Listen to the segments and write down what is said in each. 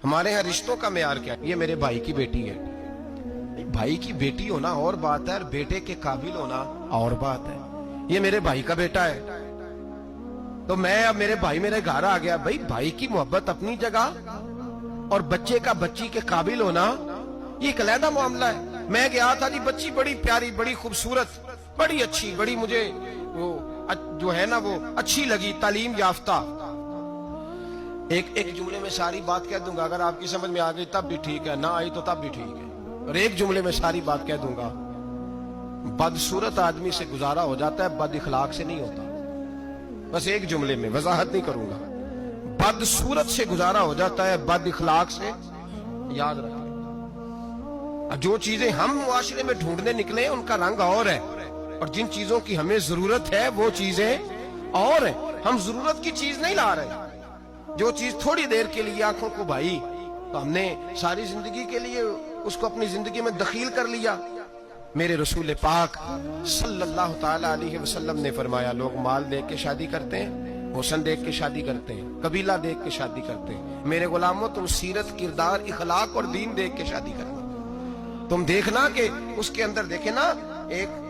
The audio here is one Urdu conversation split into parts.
ہمارے ہاں رشتوں کا معیار کیا ہے؟ یہ میرے بھائی کی بیٹی ہے. بھائی کی بیٹی ہونا اور بات ہے اور بیٹے کے قابل ہونا اور بات ہے. یہ میرے بھائی کا بیٹا ہے تو میں اب میرے بھائی میرے گھر آ گیا. بھائی کی محبت اپنی جگہ اور بچے کا بچی کے قابل ہونا یہ ایک علیحدہ معاملہ ہے. میں گیا تھا جی، بچی بڑی پیاری، بڑی خوبصورت، بڑی اچھی، بڑی مجھے وہ جو ہے نا وہ اچھی لگی، تعلیم یافتہ. ایک جملے میں ساری بات کہہ دوں گا، اگر آپ کی سمجھ میں آ گئی تب بھی ٹھیک ہے، نہ آئی تو تب بھی ٹھیک ہے. اور ایک جملے میں ساری بات کہہ دوں گا، بدصورت آدمی سے گزارا ہو جاتا ہے، بد اخلاق سے نہیں ہوتا. بس ایک جملے میں وضاحت نہیں کروں گا. بدصورت سے گزارا ہو جاتا ہے، بد اخلاق سے. یاد رکھیں، جو چیزیں ہم معاشرے میں ڈھونڈنے نکلے ان کا رنگ اور ہے، اور جن چیزوں کی ہمیں ضرورت ہے وہ چیزیں اور ہیں. ہم ضرورت کی چیز نہیں لا رہے. جو چیز تھوڑی دیر کے لیے آنکھوں کو بھائی تو ہم نے ساری زندگی کے لیے اس کو اپنی زندگی میں دخیل کر لیا. میرے رسول پاک صلی اللہ تعالی علیہ وسلم نے فرمایا، لوگ مال دیکھ کے شادی کرتے ہیں، حسن دیکھ کے شادی کرتے ہیں، قبیلہ دیکھ کے شادی کرتے ہیں. میرے غلاموں، تم سیرت، کردار، اخلاق اور دین دیکھ کے شادی کرنا. تم دیکھنا کہ اس کے اندر دیکھیں نا، ایک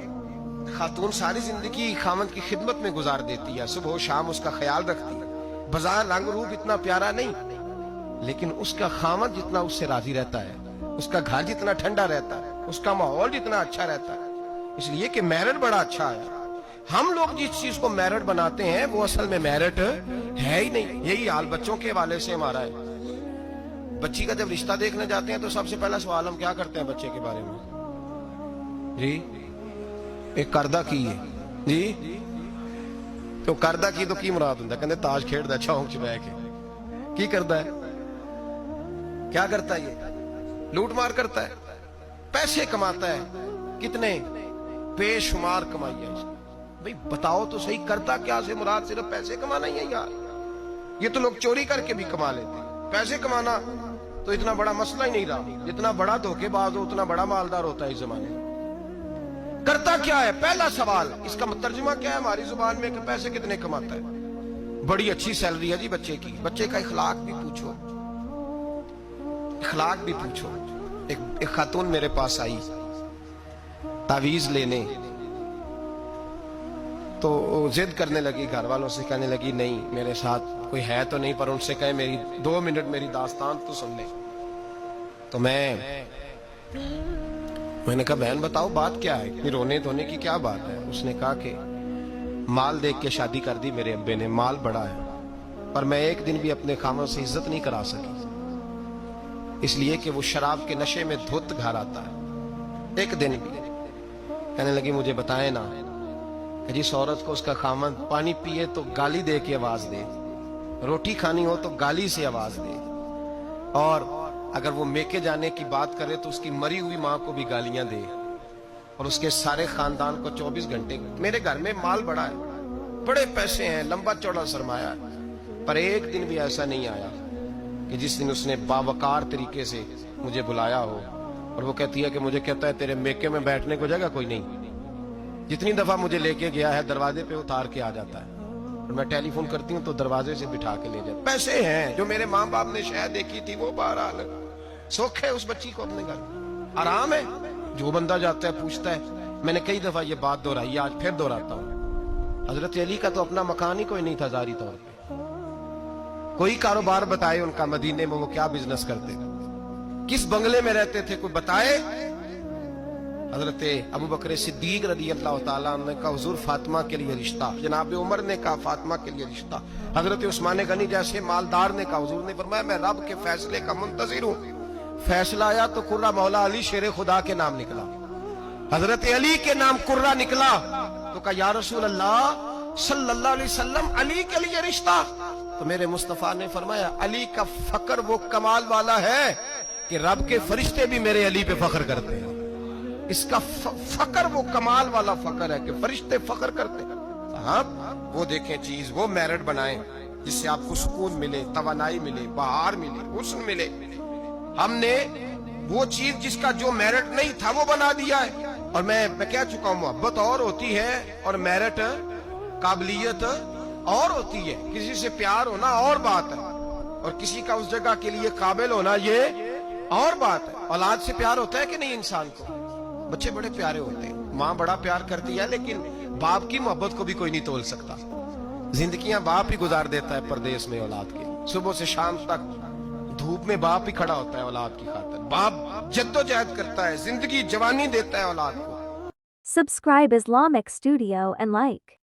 خاتون ساری زندگی خامند کی خدمت میں گزار دیتی ہے، صبح و شام اس کا خیال رکھتی ہے. بظاہر رنگ روپ اتنا پیارا نہیں، لیکن اس کا خامند جتنا اس سے راضی رہتا ہے، اس کا گھر جتنا ٹھنڈا رہتا ہے، اس کا ماحول جتنا اچھا رہتا ہے، اس لیے کہ میرٹ بڑا اچھا ہے. ہم لوگ جس چیز کو میرٹ بناتے ہیں وہ اصل میں میرٹ ہے ہی نہیں. یہی حال بچوں کے حوالے سے ہمارا ہے. بچی کا جب رشتہ دیکھنے جاتے ہیں تو سب سے پہلا سوال ہم کیا کرتے ہیں بچے کے بارے میں؟ جی ایک کردہ کی ہے جی، تو کردہ کی تو کی مراد ہوں کہتے تاش کھیڑ دا چونک چ بہ کے. کی کرتا ہے؟ کیا کرتا ہے؟ یہ لوٹ مار کرتا ہے، پیسے کماتا ہے. کتنے؟ بے شمار کمائی ہے. بھئی بتاؤ تو صحیح، کرتا کیا سے مراد صرف پیسے کمانا ہی ہے یار؟ یہ تو لوگ چوری کر کے بھی کما لیتے ہیں. پیسے کمانا تو اتنا بڑا مسئلہ ہی نہیں رہا. جتنا بڑا دھوکے باز ہو اتنا بڑا مالدار ہوتا ہے اس زمانے میں. کرتا کیا ہے؟ پہلا سوال. اس کا ترجمہ کیا ہے ہماری زبان میں کہ پیسے کتنے کماتا ہے؟ بڑی اچھی سیلری ہے جی بچے کی. بچے کا اخلاق بھی پوچھو، اخلاق بھی پوچھو. ایک خاتون میرے پاس آئی تعویذ لینے، تو ضد کرنے لگی، گھر والوں سے کہنے لگی نہیں میرے ساتھ کوئی ہے تو نہیں، پر ان سے کہے میری 2 منٹ میری داستان تو سن لے. تو میں نے کہا بہن بتاؤ بات کیا ہے، یہ رونے دھونے کی کیا بات ہے؟ اس نے کہا کہ مال دیکھ کے شادی کر دی میرے ابے نے. مال بڑا ہے پر میں ایک دن بھی اپنے خامن سے عزت نہیں کرا سکی، اس لیے کہ وہ شراب کے نشے میں دھت گھر آتا ہے. ایک دن بھی. کہنے لگی مجھے بتائیں نا کہ جس عورت کو اس کا خامن پانی پیے تو گالی دے کے آواز دے، روٹی کھانی ہو تو گالی سے آواز دے، اور اگر وہ میکے جانے کی بات کرے تو اس کی مری ہوئی ماں کو بھی گالیاں دے، اور اس کے سارے خاندان کو 24 گھنٹے. میرے گھر میں مال بڑا ہے، بڑے پیسے ہیں، لمبا چوڑا سرمایہ ہے، پر ایک دن بھی ایسا نہیں آیا کہ جس دن اس نے باوقار طریقے سے مجھے بلایا ہو. اور وہ کہتی ہے کہ مجھے کہتا ہے تیرے میکے میں بیٹھنے کو جگہ کوئی نہیں. جتنی دفعہ مجھے لے کے گیا ہے دروازے پہ اتار کے آ جاتا ہے، اور میں ٹیلی فون کرتی ہوں تو دروازے سے بٹھا کے لے جاتا. پیسے ہیں جو میرے ماں باپ نے شاید دیکھی تھی وہ بہرحال سوکھ ہے اس بچی کو اپنے گھر آرام ہے. جو بندہ جاتا ہے پوچھتا ہے. میں نے کئی دفعہ یہ بات دہرائی، آج پھر دہراتا ہوں. حضرت علی کا تو اپنا مکان ہی کوئی نہیں تھا ظاہری طور پہ. کوئی کاروبار بتائے ان کا مدینے میں وہ کیا بزنس کرتے، کس بنگلے میں رہتے تھے، کوئی بتائے؟ حضرت ابو بکر صدیق رضی اللہ تعالیٰ عنہ نے کہا حضور فاطمہ کے لیے رشتہ. جناب عمر نے کہا فاطمہ کے لیے رشتہ. حضرت عثمان غنی جیسے مالدار نے کہا. حضور نے فرمایا میں رب کے فیصلے کا منتظر ہوں. فیصلہ آیا تو قرہ مولا علی شیر خدا کے نام نکلا، حضرت علی کے نام قرہ نکلا. تو کہا یا رسول اللہ صلی اللہ علیہ وسلم علی کے لیے رشتہ. تو میرے مصطفیٰ نے فرمایا علی کا فخر وہ کمال والا ہے کہ رب کے فرشتے بھی میرے علی پہ فخر کرتے ہیں. اس کا فخر وہ کمال والا فخر ہے کہ فرشتے فخر کرتے ہیں. ہاں وہ دیکھیں چیز، وہ میرٹ بنائیں جس سے آپ کو سکون ملے، توانائی ملے، بہار ملے، حسن ملے. ہم نے وہ چیز جس کا جو میرٹ نہیں تھا وہ بنا دیا ہے. اور میں کہہ چکا ہوں محبت اور ہوتی ہے اور میرٹ قابلیت اور ہوتی ہے. کسی سے پیار ہونا اور بات ہے، اور کسی کا اس جگہ کے لیے قابل ہونا یہ اور بات ہے. اولاد سے پیار ہوتا ہے کہ نہیں انسان کو؟ بچے بڑے پیارے ہوتے ہیں, ماں بڑا پیار کرتی ہے, لیکن باپ کی محبت کو بھی کوئی نہیں تول سکتا. زندگیاں باپ ہی گزار دیتا ہے پردیس میں اولاد کے. صبح سے شام تک دھوپ میں باپ ہی کھڑا ہوتا ہے اولاد کی خاطر. باپ جدوجہد کرتا ہے, زندگی جوانی دیتا ہے اولاد کو. Subscribe Islamic Studio and like.